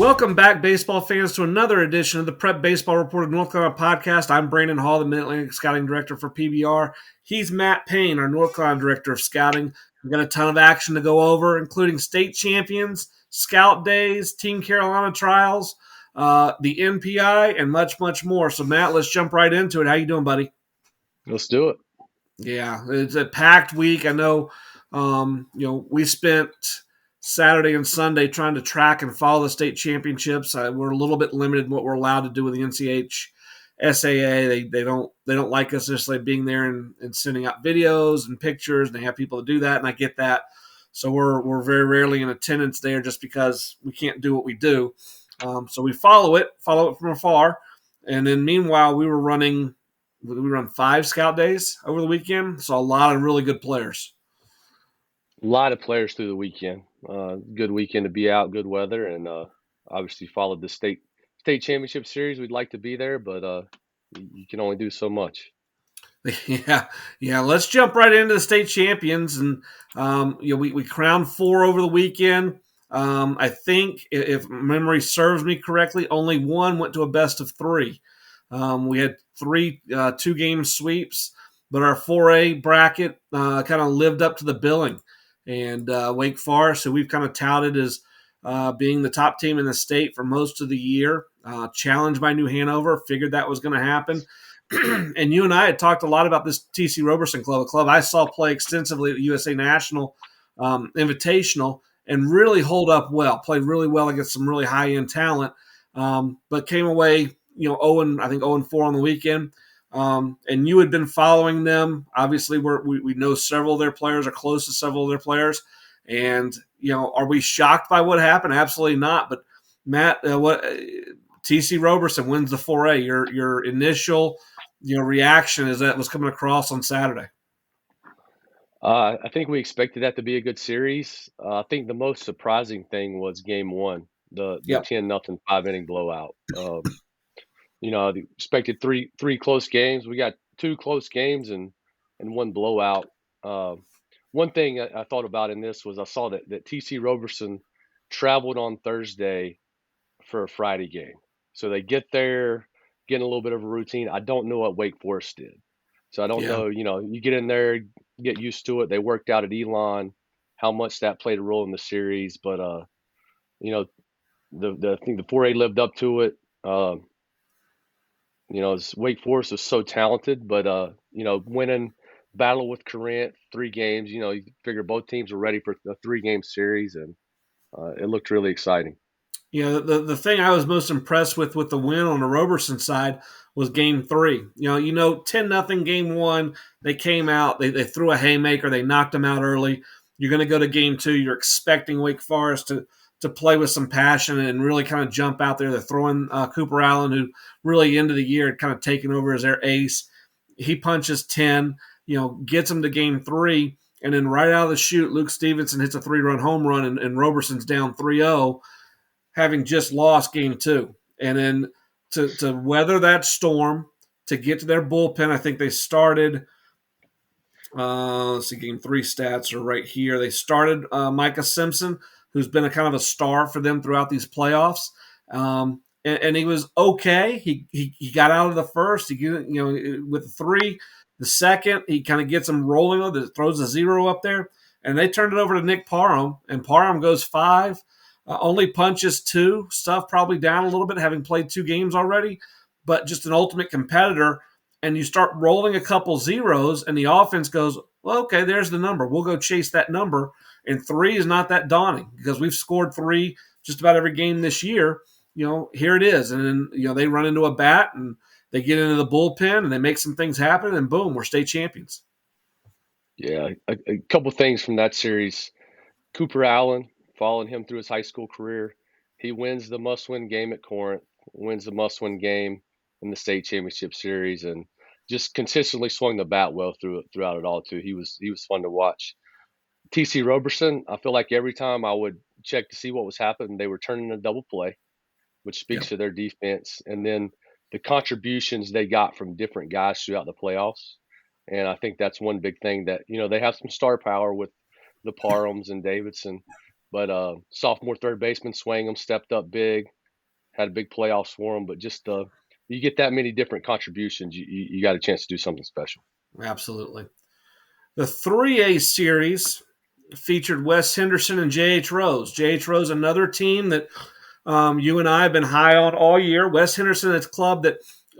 Welcome back, baseball fans, to another edition of the Prep Baseball Report of North Carolina podcast. I'm Brandon Hall, the Mid-Atlantic Scouting Director for PBR. He's Matt Payne, our North Carolina Director of Scouting. We've got a ton of action to go over, including state champions, scout days, Team Carolina trials, the NPI, and much, much more. So, Matt, let's jump right into it. How you doing, buddy? Let's do it. Yeah, it's a packed week. I know, we spent Saturday and Sunday trying to track and follow the state championships. We're a little bit limited in what we're allowed to do with the NCHSAA. They don't like us necessarily being there and sending out videos and pictures, and they have people to do that, and I get that. So we're very rarely in attendance there just because we can't do what we do. So we follow it from afar, and then meanwhile we run 5 scout days over the weekend. So a lot of really good players. A lot of players through the weekend. Good weekend to be out, good weather, and obviously followed the state championship series. We'd like to be there, but you can only do so much. Yeah. Let's jump right into the state champions, and we crowned 4 over the weekend. I think if memory serves me correctly, only one went to a best of 3. We had 3 2-game sweeps, but our 4A bracket kind of lived up to the billing. And Wake Forest, who we've kind of touted as being the top team in the state for most of the year, challenged by New Hanover, figured that was going to happen. And you and I had talked a lot about this T.C. Roberson club, a club I saw play extensively at the USA National Invitational and really hold up well, played really well against some really high-end talent, but came away, 0-4 on the weekend. And you had been following them. Obviously, we know several of their players, are close to several of their players. And, are we shocked by what happened? Absolutely not. But, Matt, T.C. Roberson wins the 4A. Your initial reaction as that was coming across on Saturday? I think we expected that to be a good series. I think the most surprising thing was game 1, the 10-0 5-inning blowout. I expected three close games. We got 2 close games and 1 blowout. One thing I thought about in this was I saw that T.C. Roberson traveled on Thursday for a Friday game. So they get there, getting a little bit of a routine. I don't know what Wake Forest did. So I don't know, you get in there, get used to it. They worked out at Elon, how much that played a role in the series. But, I think the 4A lived up to it. Wake Forest was so talented, but, winning battle with Corinth, 3 games, you figure both teams were ready for a 3-game series, and it looked really exciting. The thing I was most impressed with the win on the Roberson side was game 3. 10-0 game 1, they came out, they threw a haymaker, they knocked them out early. You're going to go to game 2, you're expecting Wake Forest to play with some passion and really kind of jump out there. They're throwing Cooper Allen, who really into the year had kind of taken over as their ace. He punches 10, gets them to game 3, and then right out of the chute, Luke Stevenson hits a 3-run home run, and Roberson's down 3-0. Having just lost game 2. And then to weather that storm, to get to their bullpen, I think they started, let's see, game 3 stats are right here. They started Micah Simpson, who's been a kind of a star for them throughout these playoffs. And he was okay. He got out of the first, with the 3. The second, he kind of gets them rolling, throws a 0 up there. And they turned it over to Nick Parham, and Parham goes 5. Only punches 2, stuff probably down a little bit, having played 2 games already, but just an ultimate competitor. And you start rolling a couple zeros, and the offense goes, well, okay, there's the number. We'll go chase that number. And 3 is not that daunting because we've scored 3 just about every game this year. Here it is. And then, they run into a bat, and they get into the bullpen, and they make some things happen, and boom, we're state champions. Yeah, a couple things from that series. Cooper Allen, following him through his high school career, he wins the must-win game at Corinth, wins the must-win game in the state championship series, and just consistently swung the bat well throughout it all too. He was fun to watch. T.C. Roberson, I feel like every time I would check to see what was happening, they were turning a double play, which speaks to their defense, and then the contributions they got from different guys throughout the playoffs. And I think that's one big thing that, they have some star power with the Parhams and Davidson. But sophomore third baseman Swangam stepped up big. had a big playoffs for them. But just you get that many different contributions, you got a chance to do something special. Absolutely. The 3A series featured Wes Henderson and J.H. Rose. J.H. Rose, another team that you and I have been high on all year. Wes Henderson is a club that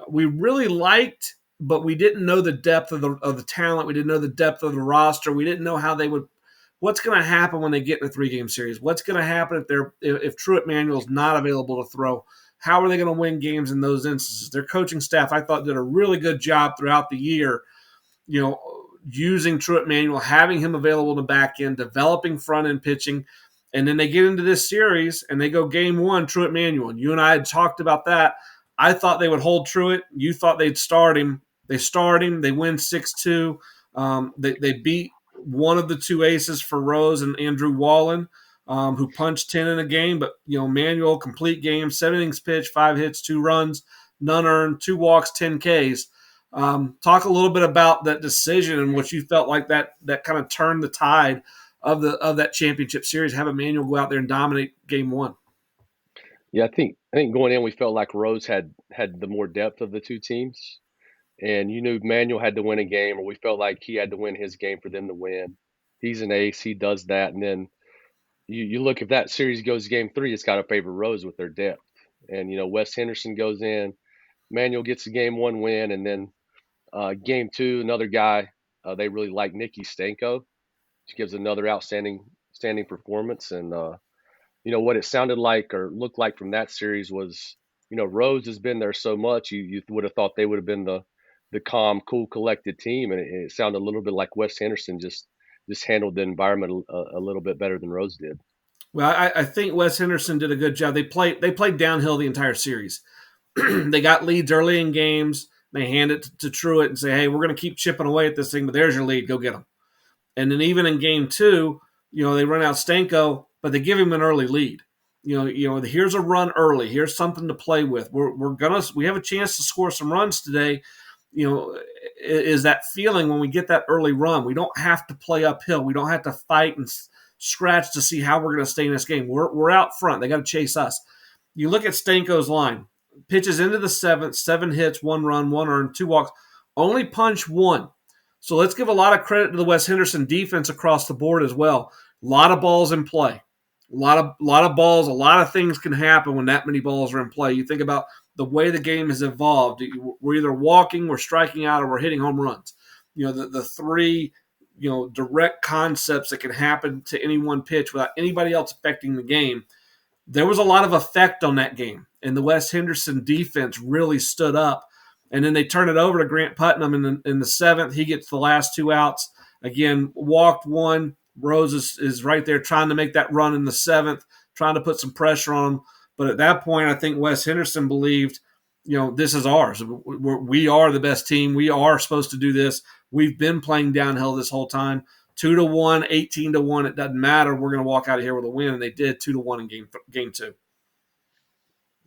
we really liked, but we didn't know the depth of the talent. We didn't know the depth of the roster. We didn't know how they would. What's going to happen when they get in a 3-game series? What's going to happen if Truett Manuel's not available to throw? How are they going to win games in those instances? Their coaching staff, I thought, did a really good job throughout the year. Using Truett Manuel, having him available in the back end, developing front end pitching. And then they get into this series and they go game 1, Truett Manuel. And you and I had talked about that. I thought they would hold Truett. You thought they'd start him. They start him. They win 6-2. They beat one of the two aces for Rose and Andrew Wallen, who punched 10 in a game. But, Manuel, complete game, 7 innings pitched, 5 hits, 2 runs, none earned, 2 walks, 10 Ks. Talk a little bit about that decision and what you felt like that kind of turned the tide of that championship series. Have Emmanuel go out there and dominate game 1. Yeah, I think going in we felt like Rose had the more depth of the two teams, and you knew Manuel had to win a game, or we felt like he had to win his game for them to win. He's an ace, he does that, and then you look, if that series goes game 3, it's got to favor Rose with their depth. And Wes Henderson goes in, Manuel gets a game 1 win, and then game 2, another guy they really like, Nicky Stanko, which gives another outstanding performance. And what it sounded like or looked like from that series was, Rose has been there so much, you would have thought they would have been the calm, cool, collected team, and it sounded a little bit like Wes Henderson just handled the environment a little bit better than Rose did. Well, I think Wes Henderson did a good job. They played downhill the entire series. They got leads early in games. They hand it to Truett and say, "Hey, we're going to keep chipping away at this thing, but there's your lead. Go get them." And then even in game 2, they run out Stanko, but they give him an early lead. Here's a run early. Here's something to play with. We have a chance to score some runs today. Is that feeling when we get that early run? We don't have to play uphill. We don't have to fight and scratch to see how we're going to stay in this game. We're out front. They got to chase us. You look at Stanko's line. Pitches into the 7th, 7 hits, 1 run, 1 earned, 2 walks, only punched 1. So let's give a lot of credit to the Wes Henderson defense across the board as well. A lot of balls in play. A lot of balls, a lot of things can happen when that many balls are in play. You think about the way the game has evolved. We're either walking, we're striking out, or we're hitting home runs. The 3 direct concepts that can happen to any one pitch without anybody else affecting the game. There was a lot of effect on that game, and the Wes Henderson defense really stood up. And then they turn it over to Grant Putnam in the 7th. He gets the last 2 outs. Again, walked 1. Rose is right there trying to make that run in the 7th, trying to put some pressure on him. But at that point, I think Wes Henderson believed, this is ours. We are the best team. We are supposed to do this. We've been playing downhill this whole time. 2-1, 18-1. It doesn't matter. We're going to walk out of here with a win, and they did 2-1 in game 2.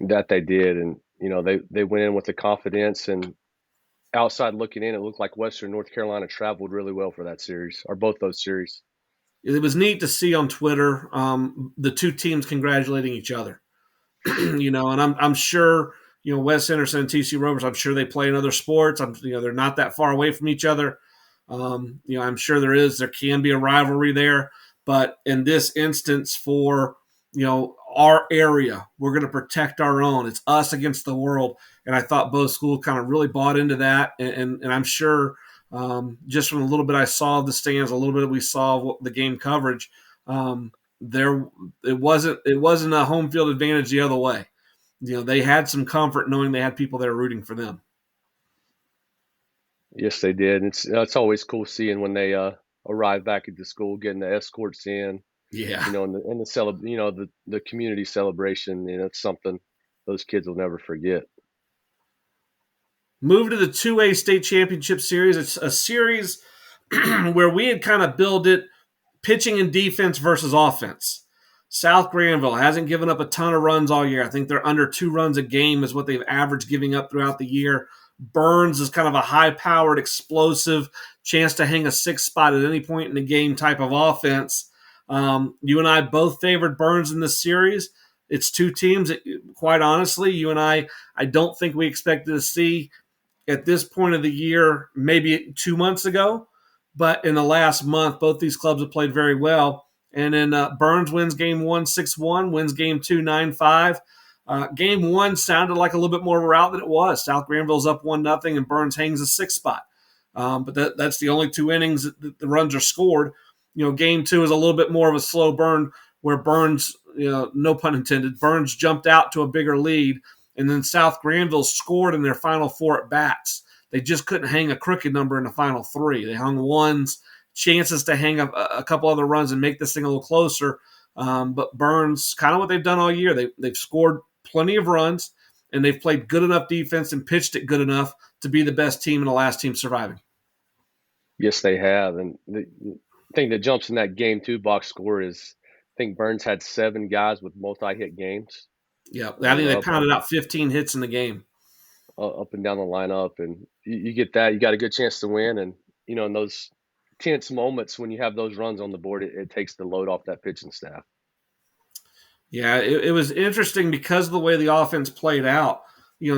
That they did, and they went in with the confidence, and outside looking in, it looked like Western North Carolina traveled really well for that series, or both those series. It was neat to see on Twitter the two teams congratulating each other. And I'm sure Wes Henderson and TC Rovers. I'm sure they play in other sports. They're not that far away from each other. I'm sure there can be a rivalry there, but in this instance, for our area, we're going to protect our own. It's us against the world, and I thought both schools kind of really bought into that, and I'm sure. Just from a little bit I saw of the stands, a little bit we saw of the game coverage, it wasn't a home field advantage the other way. They had some comfort knowing they had people there rooting for them. Yes, they did. It's always cool seeing when they arrive back at the school, getting the escorts in. Yeah, and the community celebration. It's something those kids will never forget. Move to the 2A state championship series. It's a series where we had kind of built it pitching and defense versus offense. South Granville hasn't given up a ton of runs all year. I think they're under 2 runs a game is what they've averaged giving up throughout the year. Burns is kind of a high-powered, explosive, chance to hang a 6th spot at any point in the game type of offense. You and I both favored Burns in this series. It's two teams that, quite honestly, you and I don't think we expected to see at this point of the year, maybe 2 months ago. But in the last month, both these clubs have played very well. And then Burns wins game one 6-1, wins game two 9-5. Game one sounded like a little bit more of a rout than it was. South Granville's up 1-0, and Burns hangs a sixth spot. But that's the only two innings that the runs are scored. Game two is a little bit more of a slow burn where Burns, no pun intended, Burns jumped out to a bigger lead, and then South Granville scored in their final four at bats. They just couldn't hang a crooked number in the final three. They hung ones, chances to hang a couple other runs and make this thing a little closer. But Burns, kind of what they've done all year, they've scored plenty of runs, and they've played good enough defense and pitched it good enough to be the best team and the last team surviving. Yes, they have. And the thing that jumps in that game two box score is I think Burns had 7 guys with multi-hit games. Yeah, I think they pounded out 15 hits in the game. Up and down the lineup, and you get that, you got a good chance to win. And in those tense moments when you have those runs on the board, it takes the load off that pitching staff. Yeah, it was interesting because of the way the offense played out.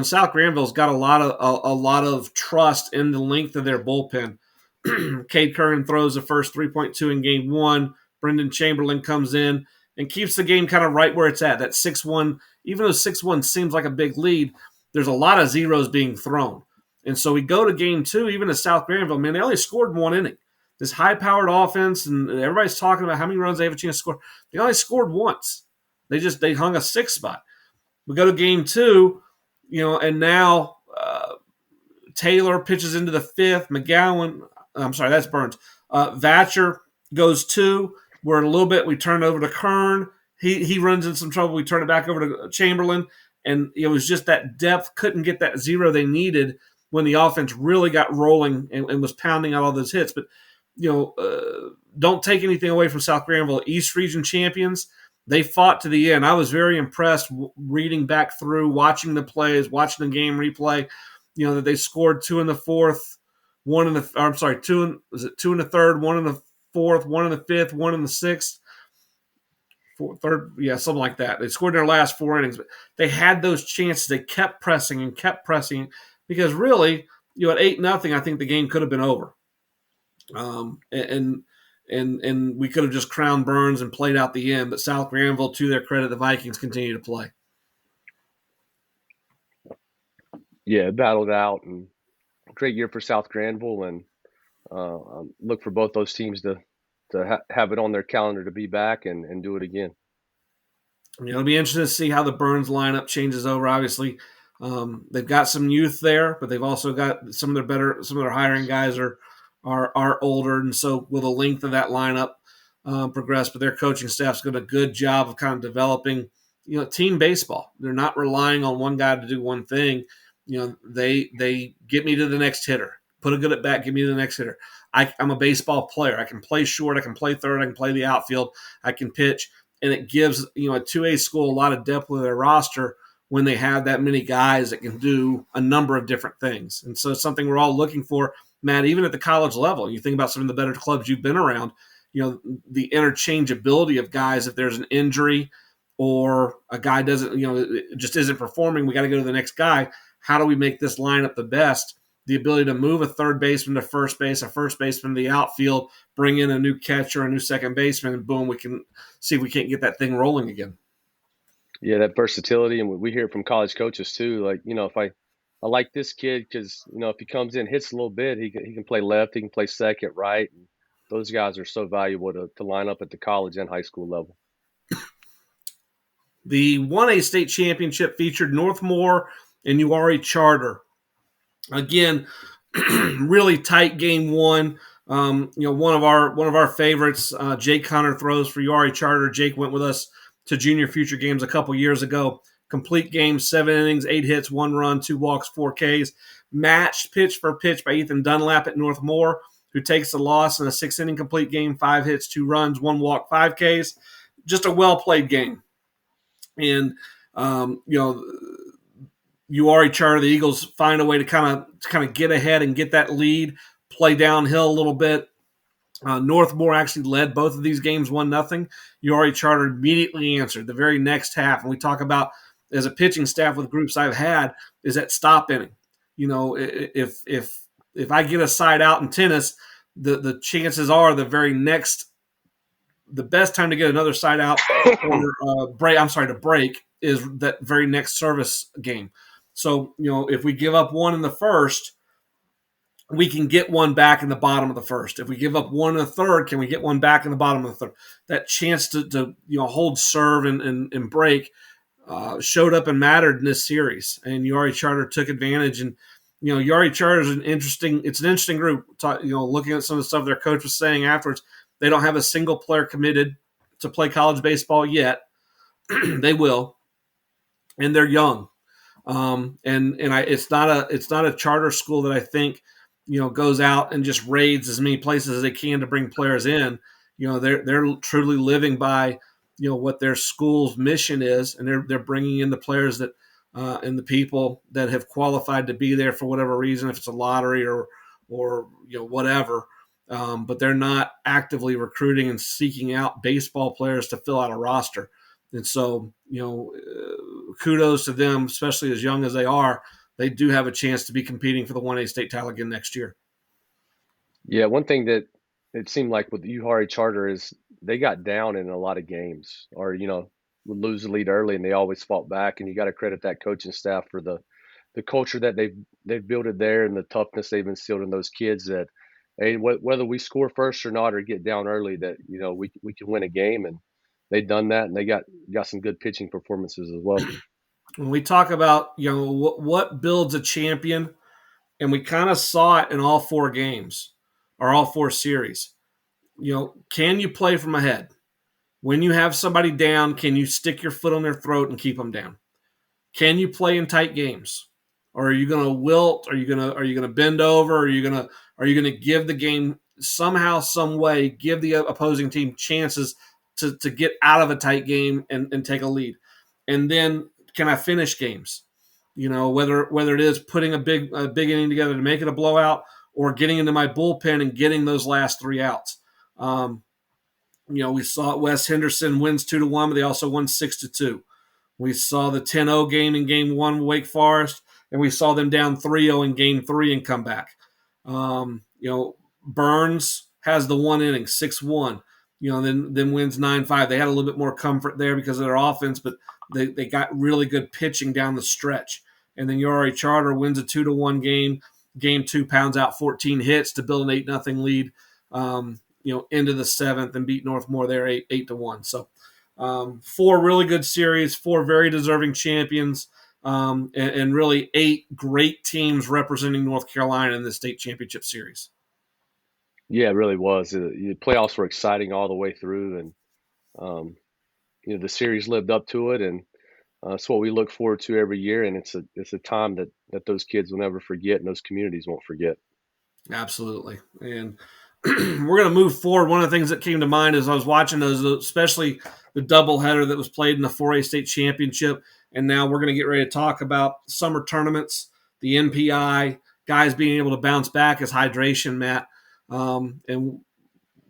South Granville's got a lot of trust in the length of their bullpen. Cade Curran throws the first 3.2 in game one. Brendan Chamberlain comes in and keeps the game kind of right where it's at. That 6-1, even though 6-1 seems like a big lead, there's a lot of zeros being thrown. And so we go to game two, even at South Granville, man, they only scored 1 inning. This high-powered offense, and everybody's talking about how many runs they have a chance to score. They only scored once. They hung a 6th spot. We go to game two, and now Taylor pitches into the 5th. McGowan, I'm sorry, that's Burns. Vatcher goes 2. We're in a little bit. We turn it over to Kern. He runs into some trouble. We turn it back over to Chamberlain. And it was just that depth couldn't get that zero they needed when the offense really got rolling and was pounding out all those hits. But, don't take anything away from South Granville. East Region champions, they fought to the end. I was very impressed reading back through, watching the plays, watching the game replay, that they scored 2 in the 4th, 2 in the 3rd, 1 in the 4th, 1 in the 5th, 1 in the 6th. Third, something like that. They scored in their last 4 innings, but they had those chances. They kept pressing because really, at 8-0, I think the game could have been over. And we could have just crowned Burns and played out the end. But South Granville, to their credit, the Vikings continue to play. Yeah, battled out, and great year for South Granville, and look for both those teams to have it on their calendar to be back and do it again. It'll be interesting to see how the Burns lineup changes over. Obviously, they've got some youth there, but they've also got some of their hiring guys are older, and so will the length of that lineup progress? But their coaching staff's done a good job of kind of developing, team baseball. They're not relying on one guy to do one thing. They get me to the next hitter. Put a good at bat, give me to the next hitter. I'm a baseball player. I can play short. I can play third. I can play the outfield. I can pitch. And it gives, a 2A school a lot of depth with their roster when they have that many guys that can do a number of different things. And so it's something we're all looking for, Matt, even at the college level. You think about some of the better clubs you've been around, the interchangeability of guys. If there's an injury or a guy doesn't, it just isn't performing, we got to go to the next guy. How do we make this lineup the best? The ability to move a third baseman to first base, a first baseman to the outfield, bring in a new catcher, a new second baseman, and boom, we can see if we can't get that thing rolling again. Yeah, that versatility, and we hear it from college coaches too. Like, if I like this kid because, if he comes in, hits a little bit, he can play left, he can play second, right. And those guys are so valuable to line up at the college and high school level. The 1A state championship featured Northmore and URI Charter. Again, really tight game one. One of our favorites, Jake Hunter, throws for URI Charter. Jake went with us to Junior Future Games a couple years ago. Complete game, 7 innings, 8 hits, 1 run, 2 walks, 4 Ks. Matched pitch for pitch by Ethan Dunlap at Northmore, who takes the loss in a 6-inning complete game, 5 hits, 2 runs, 1 walk, 5 Ks. Just a well-played game. And, URI Charter, the Eagles find a way to kind of get ahead and get that lead, play downhill a little bit. Northmore actually led both of these games 1-0. URA Charter immediately answered the very next half. And we talk about, as a pitching staff with groups I've had, is that stop inning. If I get a side out in tennis, the chances are the best time to get another side out or to break is that very next service game. So, if we give up one in the first, we can get one back in the bottom of the first. If we give up one in the third, can we get one back in the bottom of the third? That chance to hold serve and break showed up and mattered in this series, and URA Charter took advantage. And URA Charter is an interesting group. Looking at some of the stuff their coach was saying afterwards, they don't have a single player committed to play college baseball yet. They will, and they're young. It's not a charter school that I think goes out and just raids as many places as they can to bring players in. They're truly living by what their school's mission is, and they're bringing in the players that and the people that have qualified to be there for whatever reason, if it's a lottery or whatever. But they're not actively recruiting and seeking out baseball players to fill out a roster. And so, kudos to them, especially as young as they are. They do have a chance to be competing for the 1A state title again next year. Yeah, one thing that it seemed like with the URA Charter is they got down in a lot of games, or would lose the lead early, and they always fought back. And you got to credit that coaching staff for the culture that they've built it there, and the toughness they've instilled in those kids. That hey, whether we score first or not, or get down early, that we can win a game, and they've done that, and they got some good pitching performances as well. When we talk about what builds a champion, and we kind of saw it in all four games or all four series. Can you play from ahead? When you have somebody down, can you stick your foot on their throat and keep them down? Can you play in tight games? Or are you going to wilt? Are you going to bend over? Are you going to give the game somehow, some way, give the opposing team chances to get out of a tight game and take a lead? And then can I finish games? Whether it is putting a big inning together to make it a blowout, or getting into my bullpen and getting those last three outs. We saw Wes Henderson wins 2-1, but they also won 6-2. We saw the 10-0 game in Game 1 with Wake Forest, and we saw them down 3-0 in Game 3 and come back. Burns has the one inning, 6-1. Then wins 9-5. They had a little bit more comfort there because of their offense, but they got really good pitching down the stretch. And then URA Charter wins a 2-1 game. Game 2 pounds out 14 hits to build an 8-0 lead. Into the seventh and beat Northmore there 8-1. So 4 really good series, 4 very deserving champions, and really 8 great teams representing North Carolina in the state championship series. Yeah, it really was. The playoffs were exciting all the way through, and the series lived up to it, and it's what we look forward to every year. And it's a time that those kids will never forget, and those communities won't forget. Absolutely. And we're going to move forward. One of the things that came to mind as I was watching those, especially the doubleheader that was played in the 4A state championship, and now we're going to get ready to talk about summer tournaments, the NPI, guys being able to bounce back as hydration, Matt. And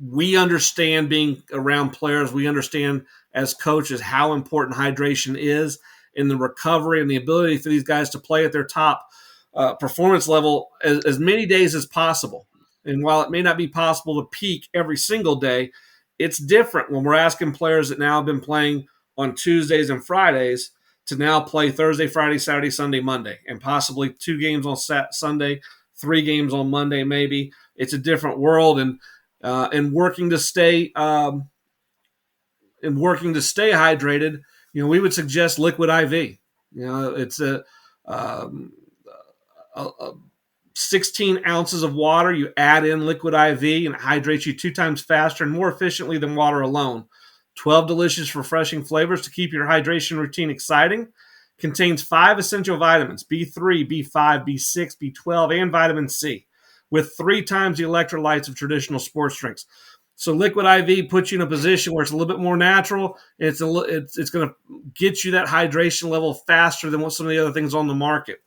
we understand being around players. We understand as coaches how important hydration is in the recovery and the ability for these guys to play at their top performance level as many days as possible. And while it may not be possible to peak every single day, it's different when we're asking players that now have been playing on Tuesdays and Fridays to now play Thursday, Friday, Saturday, Sunday, Monday, and possibly 2 games on Sunday, 3 games on Monday, maybe. It's a different world, and working to stay hydrated. We would suggest liquid IV. It's a 16 ounces of water. You add in liquid IV, and it hydrates you 2 times faster and more efficiently than water alone. 12 delicious, refreshing flavors to keep your hydration routine exciting. Contains 5 essential vitamins: B3, B5, B6, B12, and vitamin C, with 3 times the electrolytes of traditional sports drinks. So liquid IV puts you in a position where it's a little bit more natural. It's going to get you that hydration level faster than what some of the other things on the market.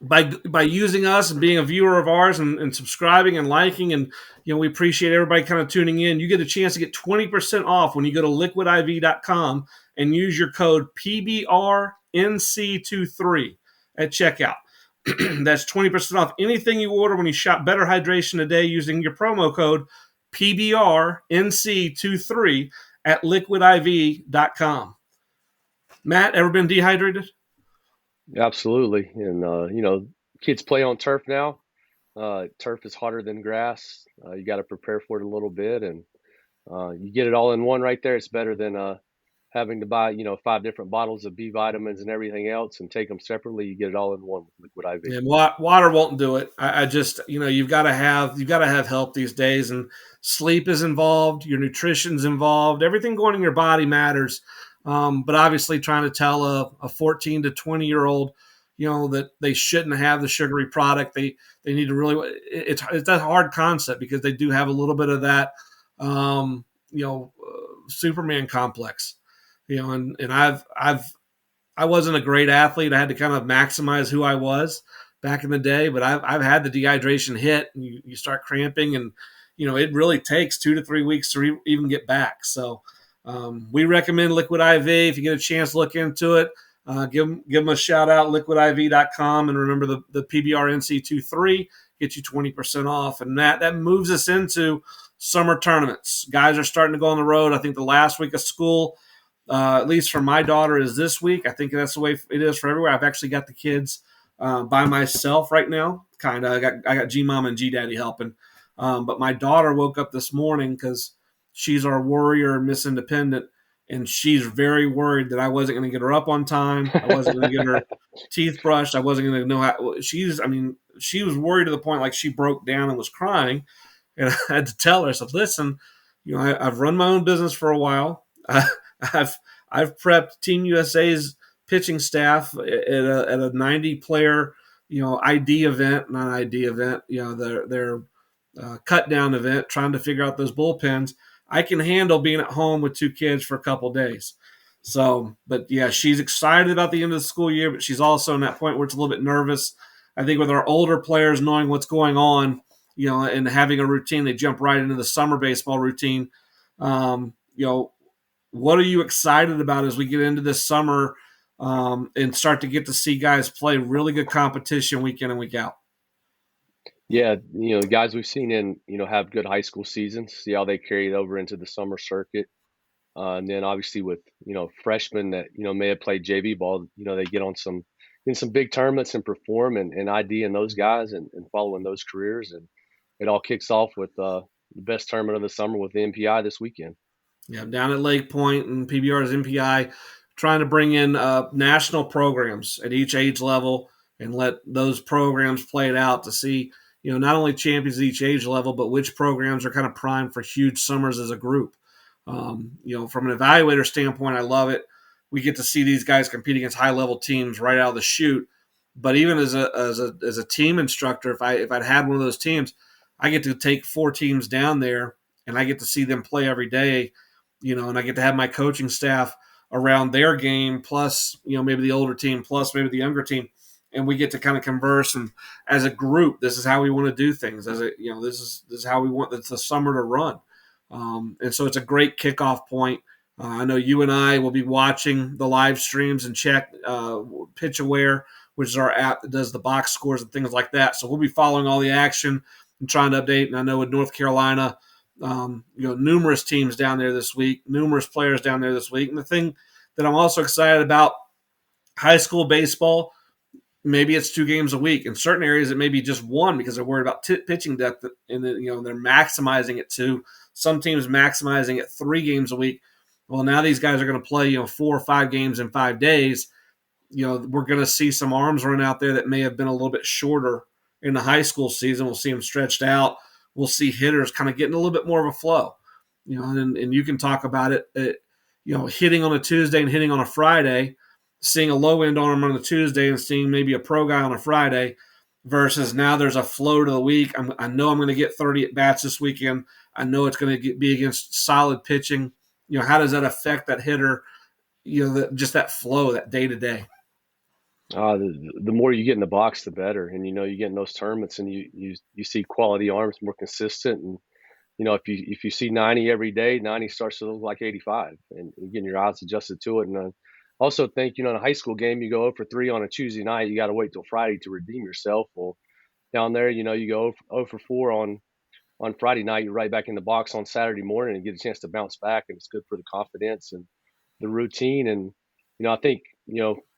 by using us and being a viewer of ours and subscribing and liking, and we appreciate everybody kind of tuning in. You get a chance to get 20% off when you go to liquidiv.com and use your code PBRNC23 at checkout. That's 20% off anything you order when you shop Better Hydration Today using your promo code PBRNC23 at liquidiv.com. Matt, ever been dehydrated? Absolutely. And, kids play on turf now. Turf is harder than grass. You got to prepare for it a little bit, and you get it all in one right there. It's better than having to buy, 5 different bottles of B vitamins and everything else and take them separately. You get it all in one with Liquid IV. And water won't do it. I just, you've got to have help these days, and sleep is involved. Your nutrition's involved. Everything going in your body matters. But obviously, trying to tell a 14 to 20-year-old, that they shouldn't have the sugary product. They need to really. It's a hard concept because they do have a little bit of that, Superman complex. And I wasn't a great athlete. I had to kind of maximize who I was back in the day, but I've had the dehydration hit, and you start cramping, and it really takes 2 to 3 weeks to even get back. So we recommend Liquid IV. If you get a chance, look into it. Give them a shout out, liquidiv.com, and remember the PBRNC23 get you 20% off. And that moves us into summer tournaments. Guys are starting to go on the road. I think the last week of school, at least for my daughter, is this week. I think that's the way it is for everywhere. I've actually got the kids by myself right now. Kind of. I got G Mom and G Daddy helping. But my daughter woke up this morning because she's our warrior Miss Independent, and she's very worried that I wasn't going to get her up on time. I wasn't going to get her teeth brushed. I wasn't going to know how. She was worried to the point like she broke down and was crying. And I had to tell her, I said, listen, I've run my own business for a while. I've prepped Team USA's pitching staff at a 90-player ID event, not ID event, their cut down event, trying to figure out those bullpens. I can handle being at home with 2 kids for a couple of days. So, but yeah, she's excited about the end of the school year, but she's also in that point where it's a little bit nervous. I think with our older players knowing what's going on, and having a routine, they jump right into the summer baseball routine. What are you excited about as we get into this summer and start to get to see guys play really good competition week in and week out? Yeah, the guys we've seen have good high school seasons, see how they carry it over into the summer circuit. And then obviously with, freshmen that, may have played JV ball, they get in some big tournaments and perform and ID in those guys and following those careers. And it all kicks off with the best tournament of the summer with the MPI this weekend. Yeah, down at Lake Point and PBR's MPI, trying to bring in national programs at each age level and let those programs play it out to see, not only champions at each age level, but which programs are kind of primed for huge summers as a group. From an evaluator standpoint, I love it. We get to see these guys compete against high-level teams right out of the chute. But even as a team instructor, if I'd had one of those teams, I get to take 4 teams down there and I get to see them play every day, and I get to have my coaching staff around their game, plus, maybe the older team, plus maybe the younger team, and we get to kind of converse. And as a group, this is how we want to do things. This is how we want the summer to run. And so it's a great kickoff point. I know you and I will be watching the live streams and check Pitch Aware, which is our app that does the box scores and things like that. So we'll be following all the action and trying to update. And I know with North Carolina, numerous teams down there this week, numerous players down there this week. And the thing that I'm also excited about, high school baseball, maybe it's 2 games a week. In certain areas, it may be just 1 because they're worried about pitching depth, and then, they're maximizing it to some teams maximizing it 3 games a week. Well, now these guys are going to play, 4 or 5 games in 5 days. We're going to see some arms run out there that may have been a little bit shorter in the high school season. We'll see them stretched out. We'll see hitters kind of getting a little bit more of a flow. And you can talk about it, hitting on a Tuesday and hitting on a Friday, seeing a low end arm on a Tuesday and seeing maybe a pro guy on a Friday, versus now there's a flow to the week. I know I'm going to get 30 at bats this weekend. I know it's going to be against solid pitching. How does that affect that hitter? Just that flow, that day to day. The more you get in the box, the better. And you get in those tournaments, and you see quality arms more consistent. And if you see 90 every day, 90 starts to look like 85, and you're getting your eyes adjusted to it. And I also think in a high school game, you go 0 for 3 on a Tuesday night, you got to wait till Friday to redeem yourself. Well, down there, you go 0 for 4 on Friday night, you're right back in the box on Saturday morning and get a chance to bounce back, and it's good for the confidence and the routine. And I think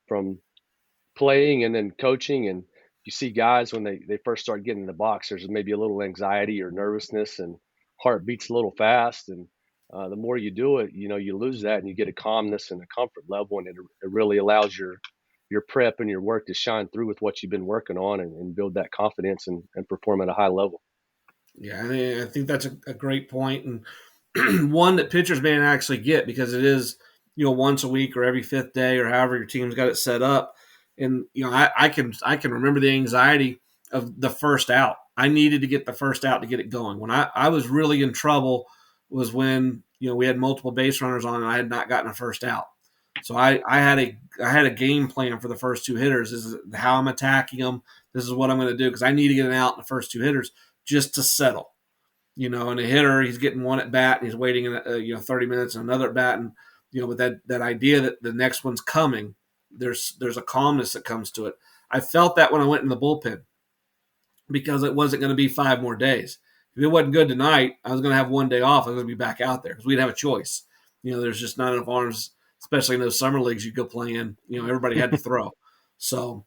from playing and then coaching, and you see guys when they first start getting in the box, there's maybe a little anxiety or nervousness, and heart beats a little fast. And the more you do it, you lose that, and you get a calmness and a comfort level, and it really allows your prep and your work to shine through with what you've been working on, and build that confidence, and perform at a high level. Yeah, I think that's a great point, and one that pitchers may not actually get because it is once a week or every fifth day or however your team's got it set up. And I can remember the anxiety of the first out. I needed to get the first out to get it going. When I was really in trouble was when we had multiple base runners on and I had not gotten a first out. So I had a game plan for the first two hitters. This is how I'm attacking them. This is what I'm going to do because I need to get an out in the first two hitters just to settle. And a hitter, he's getting one at bat, and he's waiting 30 minutes and another at bat, and with that idea that the next one's coming, there's a calmness that comes to it. I felt that when I went in the bullpen because it wasn't going to be 5 more days. If it wasn't good tonight, I was going to have one day off. I was going to be back out there because we'd have a choice. There's just not enough arms, especially in those summer leagues you go play in. Everybody had to throw. So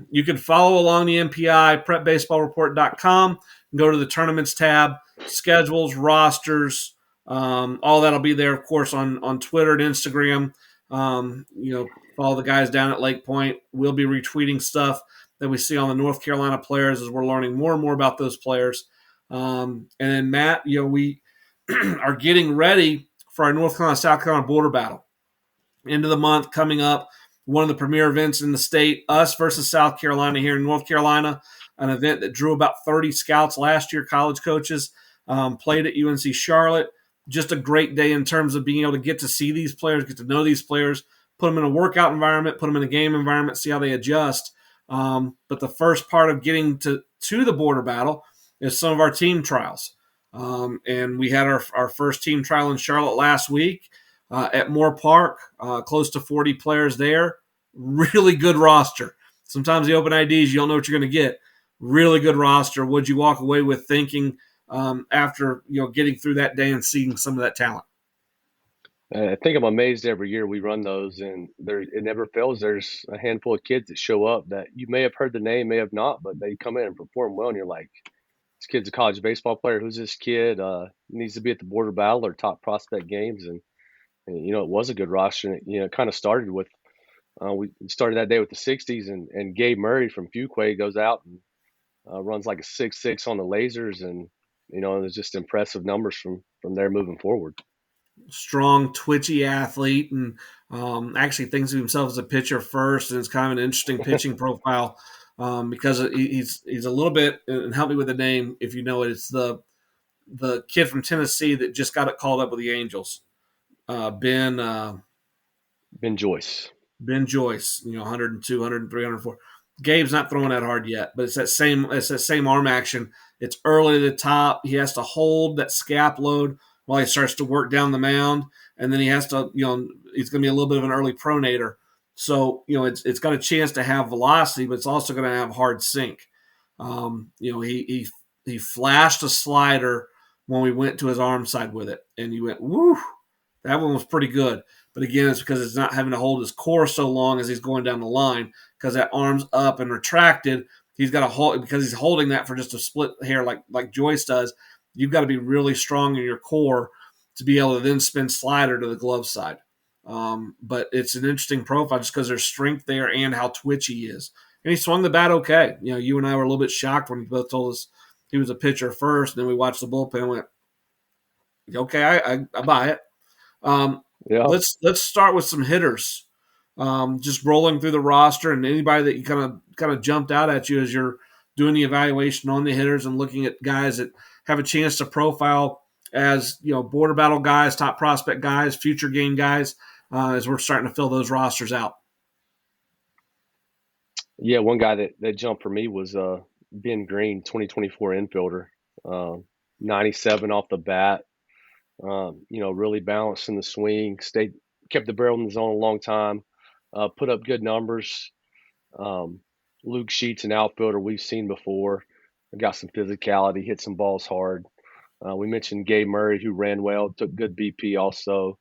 you can follow along the MPI, prepbaseballreport.com, and go to the tournaments tab, schedules, rosters, all that'll be there, of course, on Twitter and Instagram. Follow the guys down at Lake Point. We'll be retweeting stuff that we see on the North Carolina players as we're learning more and more about those players. And then, Matt, we are getting ready for our North Carolina-South Carolina border battle. End of the month coming up, one of the premier events in the state, us versus South Carolina here in North Carolina, an event that drew about 30 scouts last year, college coaches, played at UNC Charlotte. Just a great day in terms of being able to get to see these players, get to know these players, put them in a workout environment, put them in a game environment, see how they adjust. But the first part of getting to the border battle is some of our team trials. And we had our first team trial in Charlotte last week at Moore Park, close to 40 players there. Really good roster. Sometimes the open IDs, you don't know what you're going to get. Really good roster. What'd you walk away with thinking after getting through that day and seeing some of that talent? I think I'm amazed every year we run those, and it never fails. There's a handful of kids that show up that you may have heard the name, may have not, but they come in and perform well, and you're like, this kid's a college baseball player. Who's this kid? Needs to be at the border battle or top prospect games. And it was a good roster. And it kind of started with we started that day with the 60s, and Gabe Murray from Fuquay goes out and runs like a 6.6 on the lasers, and it's just impressive numbers from there moving forward. Strong, twitchy athlete, and actually thinks of himself as a pitcher first, and it's kind of an interesting pitching profile because he's a little bit. And help me with the name if you know it. It's the kid from Tennessee that just got it called up with the Angels, Ben Joyce. Ben Joyce. 102, 103, 104. Gabe's not throwing that hard yet, but it's that same arm action. It's early to the top. He has to hold that scap load while he starts to work down the mound, and then he has to, he's going to be a little bit of an early pronator. So, it's got a chance to have velocity, but it's also going to have hard sink. He flashed a slider when we went to his arm side with it, and he went, woo, that one was pretty good. But again, it's because it's not having to hold his core so long as he's going down the line because that arm's up and retracted. He's got to hold because he's holding that for just a split hair like Joyce does. You've got to be really strong in your core to be able to then spin slider to the glove side. But it's an interesting profile just because there's strength there and how twitchy he is. And he swung the bat okay. You and I were a little bit shocked when he both told us he was a pitcher first. And then we watched the bullpen and went, okay, I buy it. Yeah. Let's start with some hitters. Just rolling through the roster and anybody that you kind of jumped out at you as you're doing the evaluation on the hitters and looking at guys that have a chance to profile as border battle guys, top prospect guys, future game guys, as we're starting to fill those rosters out. Yeah, one guy that jumped for me was Ben Green, 2024 infielder, um, 97 off the bat. Really balanced in the swing, kept the barrel in the zone a long time, put up good numbers. Um, Luke Sheets, an outfielder we've seen before, got some physicality, hit some balls hard. We mentioned Gabe Murray, who ran well, took good BP also.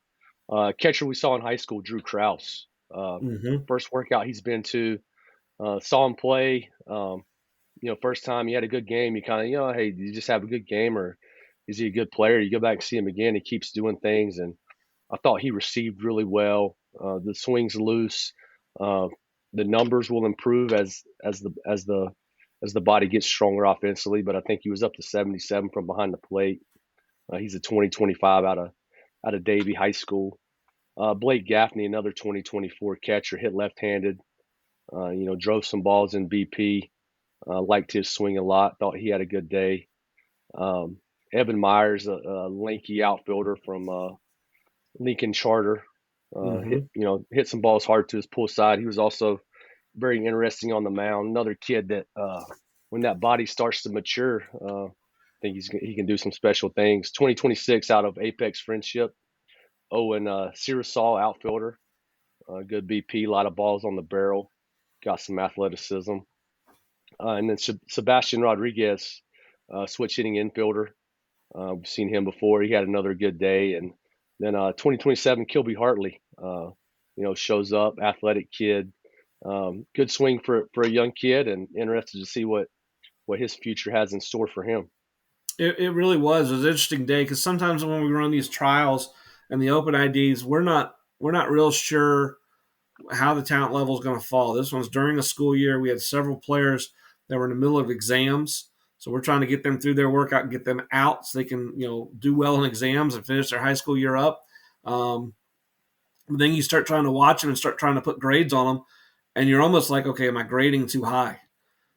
Catcher we saw in high school, Drew Kraus. Mm-hmm. First workout he's been to, saw him play. First time he had a good game. You kind of, hey, did you just have a good game, or is he a good player? You go back and see him again. He keeps doing things, and I thought he received really well. The swing's loose. Uh, the numbers will improve as the body gets stronger offensively. But I think he was up to 77 from behind the plate. He's a 2025 out of Davie High School. Blake Gaffney, another 2024 catcher, hit left-handed. Drove some balls in BP. Liked his swing a lot. Thought he had a good day. Um, Evan Myers, a lanky outfielder from Lincoln Charter, Mm-hmm. hit some balls hard to his pull side. He was also very interesting on the mound. Another kid that when that body starts to mature, I think he can do some special things. 2026 out of Apex Friendship. Owen Sirasol, outfielder, good BP, a lot of balls on the barrel, got some athleticism. And then Sebastian Rodriguez, switch hitting infielder. We've seen him before. He had another good day. And then 2027, Kilby Hartley, shows up, athletic kid. Good swing for a young kid, and interested to see what his future has in store for him. It really was. It was an interesting day because sometimes when we run these trials and the open IDs, we're not real sure how the talent level is going to fall. This one's during the school year. We had several players that were in the middle of exams, so we're trying to get them through their workout and get them out so they can do well in exams and finish their high school year up. Um, but then you start trying to watch them and start trying to put grades on them, and you're almost like, okay, am I grading too high?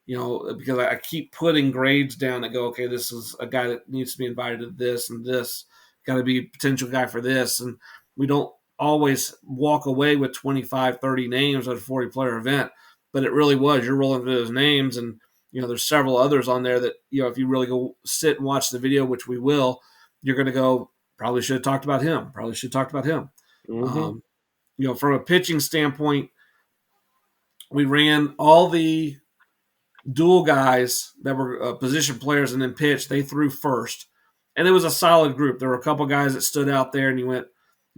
Because I keep putting grades down that go, okay, this is a guy that needs to be invited to this and this, got to be a potential guy for this. And we don't always walk away with 25, 30 names at a 40 player event, but it really was. You're rolling through those names, and, there's several others on there that, if you really go sit and watch the video, which we will, you're going to go, probably should have talked about him, probably should have talked about him. Mm-hmm. Um, from a pitching standpoint, we ran all the dual guys that were position players and then pitched. They threw first, and it was a solid group. There were a couple guys that stood out there, and you went,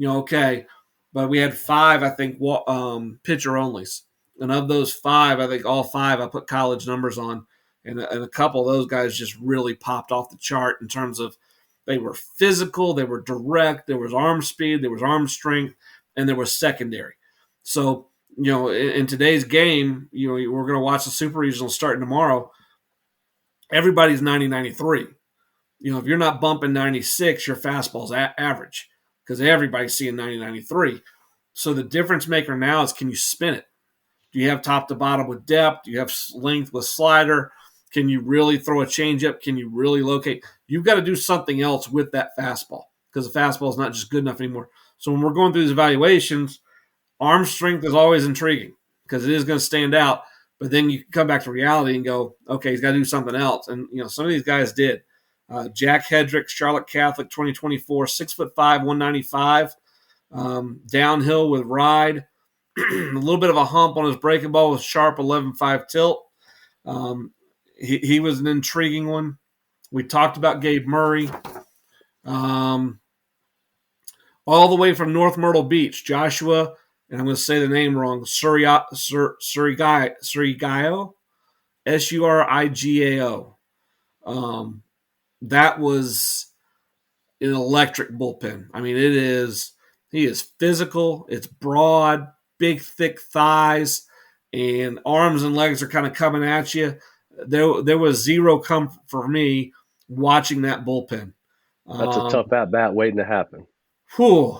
okay. But we had five, I think, pitcher onlys, and of those five, I think all five I put college numbers on, and a couple of those guys just really popped off the chart in terms of they were physical, they were direct, there was arm speed, there was arm strength, and there was secondary. So in today's game, we're going to watch the Super Regional starting tomorrow. Everybody's 90-93. If you're not bumping 96, your fastball's average because everybody's seeing 90-93. So the difference maker now is, can you spin it? Do you have top to bottom with depth? Do you have length with slider? Can you really throw a changeup? Can you really locate? You've got to do something else with that fastball because the fastball is not just good enough anymore. So when we're going through these evaluations, arm strength is always intriguing because it is going to stand out. But then you come back to reality and go, okay, he's got to do something else. And some of these guys did. Jack Hedrick, Charlotte Catholic, 2024, 6'5", 195, downhill with ride, a little bit of a hump on his breaking ball with sharp 11.5 tilt. He was an intriguing one. We talked about Gabe Murray. All the way from North Myrtle Beach, Joshua, and I'm going to say the name wrong, Surigao, Surigao. That was an electric bullpen. I mean, he is physical, it's broad, big, thick thighs, and arms and legs are kind of coming at you. There was zero comfort for me watching that bullpen. That's a tough at bat waiting to happen. Whew.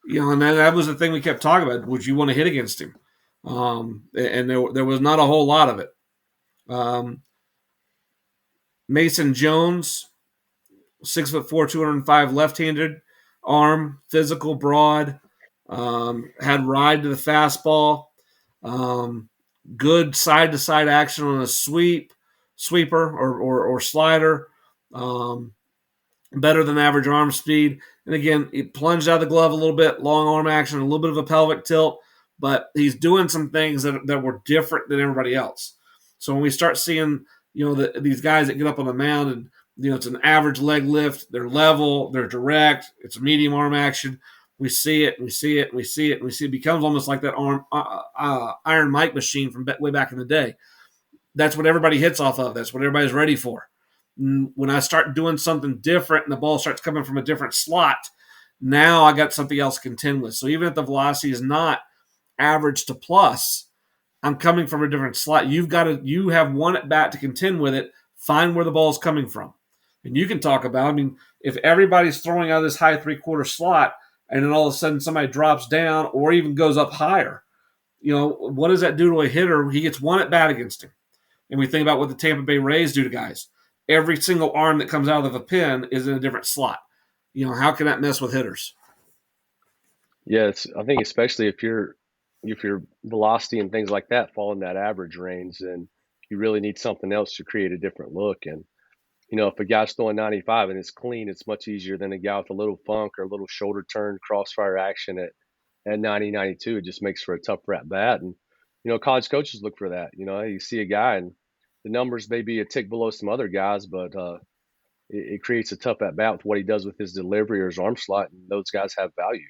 And that was the thing we kept talking about. Would you want to hit against him? And there was not a whole lot of it. Mason Jones, 6'4", 205, left-handed arm, physical, broad, had ride to the fastball. good side to side action on a sweeper or slider. Um, Better than average arm speed. And again, he plunged out of the glove a little bit, long arm action, a little bit of a pelvic tilt, but he's doing some things that were different than everybody else. So when we start seeing, these guys that get up on the mound and, it's an average leg lift, they're level, they're direct, it's a medium arm action. We see it, we see it, we see it, we see it. It becomes almost like that Iron Mike machine from way back in the day. That's what everybody hits off of. That's what everybody's ready for. When I start doing something different and the ball starts coming from a different slot, now I got something else to contend with. So even if the velocity is not average to plus, I'm coming from a different slot. You have one at bat to contend with it. Find where the ball is coming from. And you can talk about, if everybody's throwing out of this high 3/4 slot and then all of a sudden somebody drops down or even goes up higher, what does that do to a hitter? He gets one at bat against him. And we think about what the Tampa Bay Rays do to guys. Every single arm that comes out of a pin is in a different slot. How can that mess with hitters? Yeah, I think especially if your velocity and things like that fall in that average range, then you really need something else to create a different look. And if a guy's throwing 95 and it's clean, it's much easier than a guy with a little funk or a little shoulder turn crossfire action at 90, 92. It just makes for a tougher at bat. And college coaches look for that. You see a guy and the numbers may be a tick below some other guys, but it creates a tough at bat with what he does with his delivery or his arm slot, and those guys have value.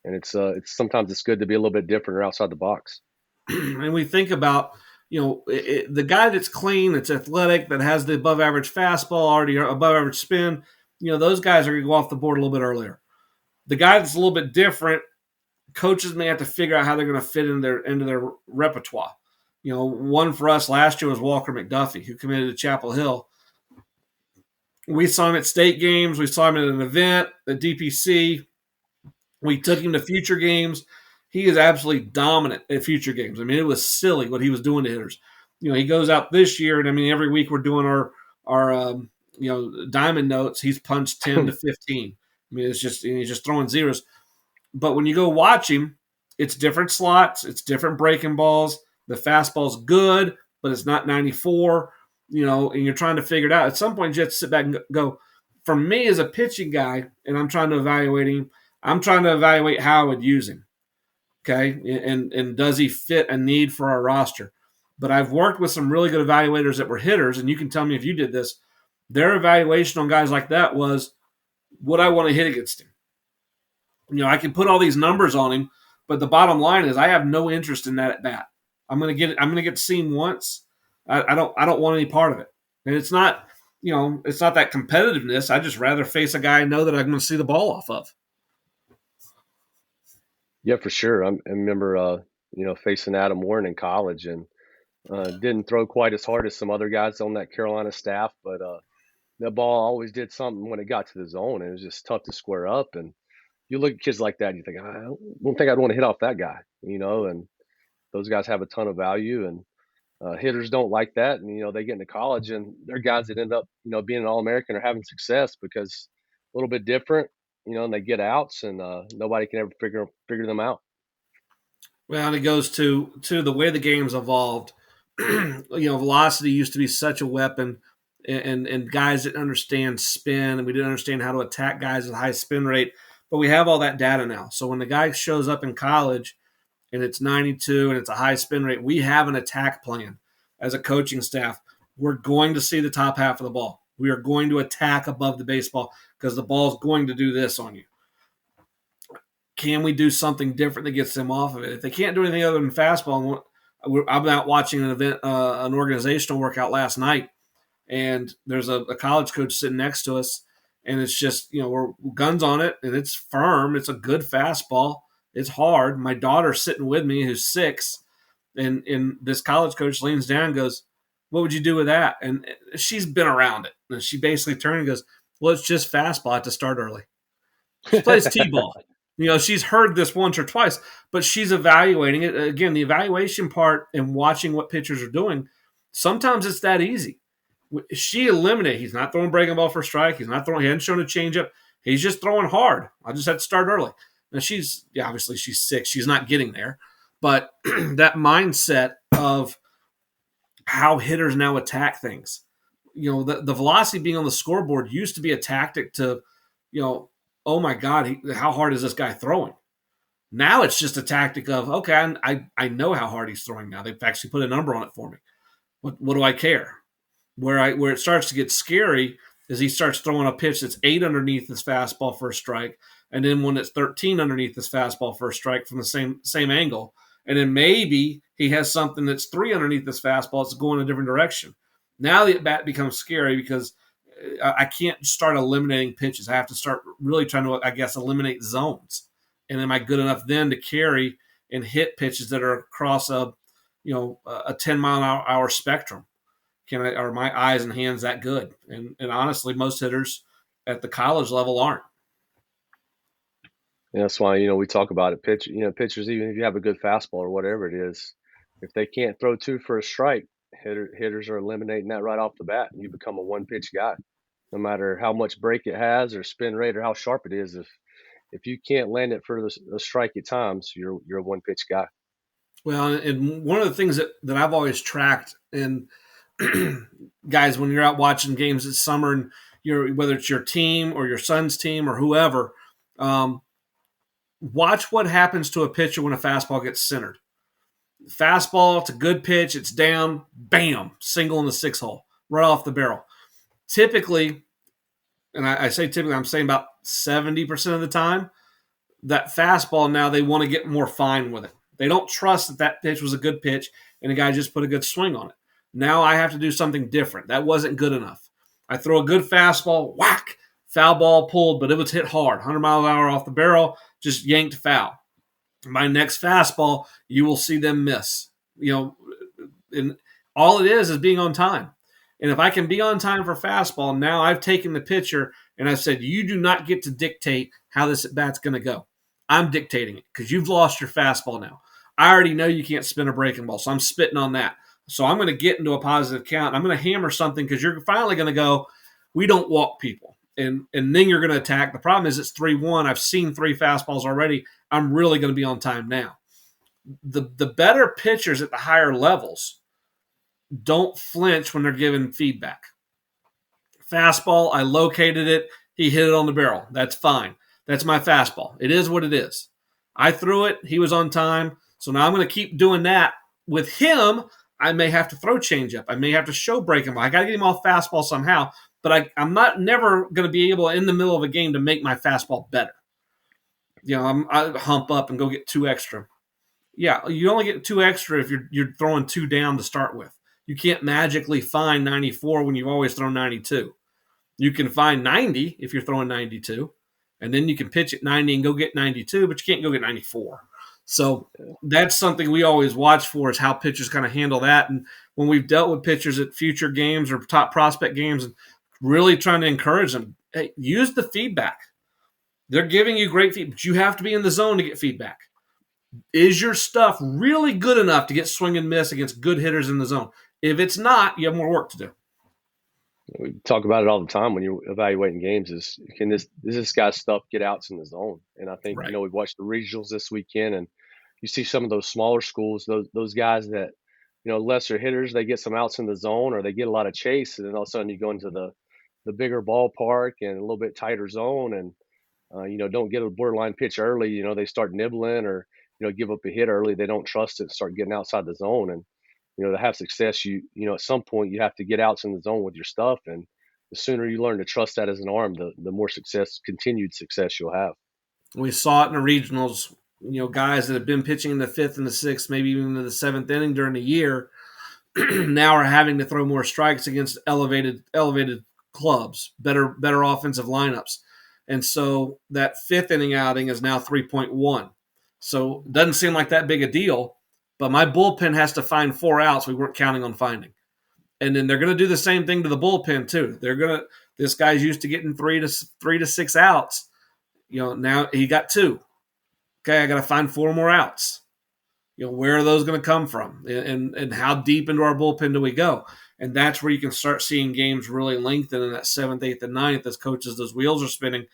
And it's sometimes it's good to be a little bit different or outside the box. And we think about the guy that's clean, that's athletic, that has the above average fastball, already above average spin. Those guys are going to go off the board a little bit earlier. The guy that's a little bit different, coaches may have to figure out how they're going to fit into their repertoire. One for us last year was Walker McDuffie, who committed to Chapel Hill. We saw him at state games. We saw him at an event at DPC. We took him to future games. He is absolutely dominant at future games. It was silly what he was doing to hitters. He goes out this year, and every week we're doing our diamond notes. He's punched 10 to 15. It's just he's just throwing zeros. But when you go watch him, it's different slots, it's different breaking balls. The fastball's good, but it's not 94. And you're trying to figure it out. At some point, you have to sit back and go. For me as a pitching guy, and I'm trying to evaluate him, I'm trying to evaluate how I would use him. Okay, and does he fit a need for our roster? But I've worked with some really good evaluators that were hitters, and you can tell me if you did this. Their evaluation on guys like that was, would I want to hit against him? I can put all these numbers on him, but the bottom line is I have no interest in that at bat. I'm gonna get to see him once. I don't want any part of it. And it's not that competitiveness. I just rather face a guy I know that I'm going to see the ball off of. Yeah, for sure. I remember, facing Adam Warren in college, and didn't throw quite as hard as some other guys on that Carolina staff, but the ball always did something when it got to the zone. And it was just tough to square up. And you look at kids like that, and you think, I don't think I'd want to hit off that guy, and those guys have a ton of value. And hitters don't like that. And, they get into college and they're guys that end up, being an All-American or having success because a little bit different, and they get outs and nobody can ever figure them out. Well, and it goes to the way the game's evolved. Velocity used to be such a weapon, and guys didn't understand spin, and we didn't understand how to attack guys with high spin rate. But we have all that data now. So when the guy shows up in college and it's 92 and it's a high spin rate, we have an attack plan as a coaching staff. We're going to see the top half of the ball. We are going to attack above the baseball because the ball is going to do this on you. Can we do something different that gets them off of it? If they can't do anything other than fastball, I'm out watching an event, an organizational workout last night, and there's a college coach sitting next to us, and it's just, we're guns on it, and it's firm. It's a good fastball. It's hard. My daughter's sitting with me, who's 6, and this college coach leans down and goes, "What would you do with that?" And she's been around it. And she basically turned and goes, "Well, it's just fastball. I have to start early." She plays T-ball. She's heard this once or twice, but she's evaluating it. Again, the evaluation part and watching what pitchers are doing, sometimes it's that easy. She eliminated. He's not throwing breaking ball for a strike. He hadn't shown a changeup. He's just throwing hard. I just had to start early. Now obviously she's 6. She's not getting there. But that mindset of how hitters now attack things. The velocity being on the scoreboard used to be a tactic to, oh my God, how hard is this guy throwing? Now it's just a tactic of, okay, I know how hard he's throwing now. They've actually put a number on it for me. What do I care? Where it starts to get scary is he starts throwing a pitch that's 8 underneath his fastball for a strike, and then one that's 13 underneath his fastball for a strike from the same angle. And then maybe he has something that's 3 underneath his fastball that's going a different direction. Now the at-bat becomes scary because I can't start eliminating pitches. I have to start really trying to, I guess, eliminate zones. And am I good enough then to carry and hit pitches that are across a 10-mile-an-hour spectrum? Are my eyes and hands that good? And honestly, most hitters at the college level aren't. And that's why, we talk about it. Pitchers, even if you have a good fastball or whatever it is, if they can't throw 2 for a strike, hitters are eliminating that right off the bat, and you become a one-pitch guy. No matter how much break it has or spin rate or how sharp it is, if you can't land it for the strike at times, you're a one-pitch guy. Well, and one of the things that I've always tracked, and guys, when you're out watching games this summer, and whether it's your team or your son's team or whoever, watch what happens to a pitcher when a fastball gets centered. Fastball, it's a good pitch, it's down, bam, single in the 6 hole, right off the barrel. Typically, and I say typically, I'm saying about 70% of the time, that fastball now they want to get more fine with it. They don't trust that pitch was a good pitch and the guy just put a good swing on it. Now I have to do something different. That wasn't good enough. I throw a good fastball, whack, foul ball pulled, but it was hit hard, 100 miles an hour off the barrel, just yanked foul. My next fastball, you will see them miss. And all it is being on time. And if I can be on time for fastball, now I've taken the pitcher and I've said, you do not get to dictate how this at bat's going to go. I'm dictating it because you've lost your fastball now. I already know you can't spin a breaking ball, so I'm spitting on that. So I'm going to get into a positive count. I'm going to hammer something because you're finally going to go, we don't walk people. And then you're going to attack. The problem is it's 3-1. I've seen 3 fastballs already. I'm really going to be on time now. The better pitchers at the higher levels don't flinch when they're given feedback. Fastball, I located it. He hit it on the barrel. That's fine. That's my fastball. It is what it is. I threw it. He was on time. So now I'm going to keep doing that. With him, I may have to throw changeup. I may have to show break him. I got to get him off fastball somehow. But I'm not never going to be able in the middle of a game to make my fastball better. I hump up and go get 2 extra. Yeah, you only get 2 extra if you're throwing 2 down to start with. You can't magically find 94 when you've always thrown 92. You can find 90 if you're throwing 92, and then you can pitch at 90 and go get 92, but you can't go get 94. So that's something we always watch for, is how pitchers kind of handle that. And when we've dealt with pitchers at future games or top prospect games, and really trying to encourage them, hey, use the feedback. They're giving you great feedback, but you have to be in the zone to get feedback. Is your stuff really good enough to get swing and miss against good hitters in the zone? If it's not, you have more work to do. We talk about it all the time when you're evaluating games. Is this guy's stuff get outs in the zone? And I think Right. we've watched the regionals this weekend, and you see some of those smaller schools, those guys that lesser hitters, they get some outs in the zone or they get a lot of chase, and then all of a sudden you go into the bigger ballpark and a little bit tighter zone, and don't get a borderline pitch early. They start nibbling or give up a hit early. They don't trust it, start getting outside the zone, and to have success, at some point you have to get outs in the zone with your stuff, and the sooner you learn to trust that as an arm, the more continued success you'll have. We saw it in the regionals. Guys that have been pitching in the 5th and the 6th, maybe even in the 7th inning during the year, now are having to throw more strikes against elevated clubs, better offensive lineups, and so that 5th inning outing is now 3.1. So it doesn't seem like that big a deal, but my bullpen has to find 4 outs we weren't counting on finding. And then they're going to do the same thing to the bullpen too. This guy's used to getting 3 to 6 outs. Now he got 2. Okay, I got to find 4 more outs. Where are those going to come from? And how deep into our bullpen do we go? And that's where you can start seeing games really lengthen in that 7th, 8th, and 9th as coaches, those wheels are spinning,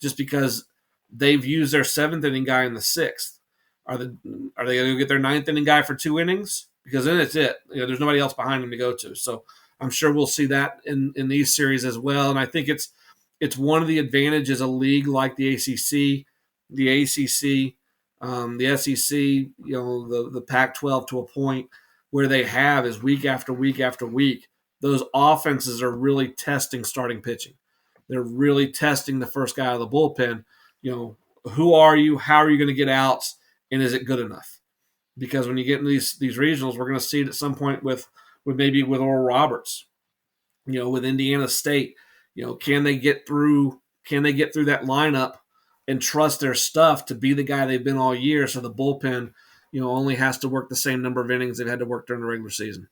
just because they've used their 7th inning guy in the 6th. Are they going to get their 9th inning guy for 2 innings? because then it's it. There's nobody else behind him to go to. So I'm sure we'll see that in these series as well. And I think it's one of the advantages a league like the ACC, the ACC, the SEC, the Pac-12 to a point where they have is week after week after week. Those offenses are really testing starting pitching. They're really testing the first guy out of the bullpen. Who are you? How are you going to get outs? And is it good enough? Because when you get in these regionals, we're going to see it at some point with Oral Roberts, with Indiana State. Can they get through? Can they get through that lineup and trust their stuff to be the guy they've been all year? So the bullpen, only has to work the same number of innings they've had to work during the regular season.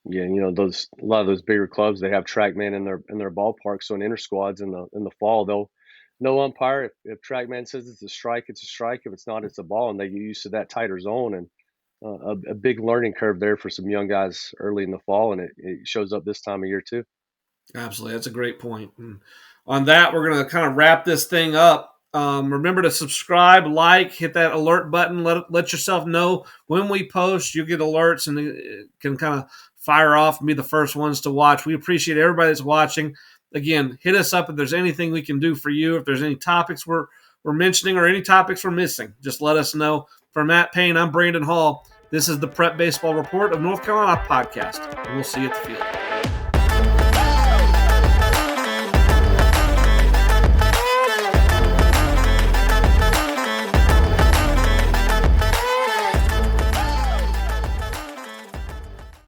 Yeah, a lot of those bigger clubs, they have TrackMan in their ballpark. So in inter squads in the fall, they'll no umpire. If TrackMan says it's a strike, it's a strike. If it's not, it's a ball, and they get used to that tighter zone. And a big learning curve there for some young guys early in the fall, and it shows up this time of year too. Absolutely. That's a great point. And on that, we're going to kind of wrap this thing up. Remember to subscribe, like, hit that alert button. Let yourself know when we post. You get alerts and can kind of fire off and be the first ones to watch. We appreciate everybody that's watching. Again, hit us up if there's anything we can do for you. If there's any topics we're mentioning or any topics we're missing, just let us know. For Matt Payne, I'm Brandon Hall. This is the Prep Baseball Report of North Carolina podcast. And we'll see you at the field.